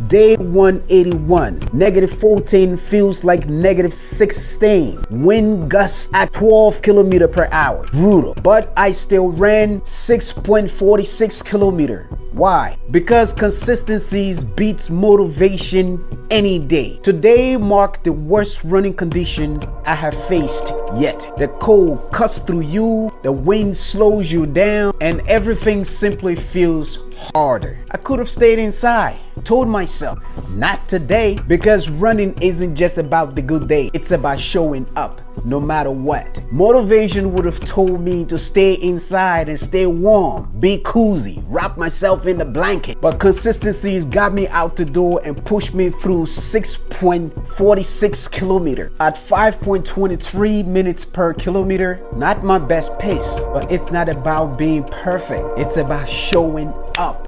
Day 181. -14 feels like -16. Wind gusts at 12 km/h. Brutal. But I still ran 6.46 km. Why? Because consistency beats motivation any day. Today marked the worst running condition I have faced yet. The cold cuts through you, the wind slows you down, and everything simply feels harder. I could have stayed inside. Told myself, not today, because running isn't just about the good day. It's about showing up no matter what. Motivation would have told me to stay inside and stay warm, be cozy, wrap myself in the blanket. But consistency got me out the door and pushed me through 6.46 kilometers at 5.23 minutes per kilometer. Not my best pace, but it's not about being perfect. It's about showing up.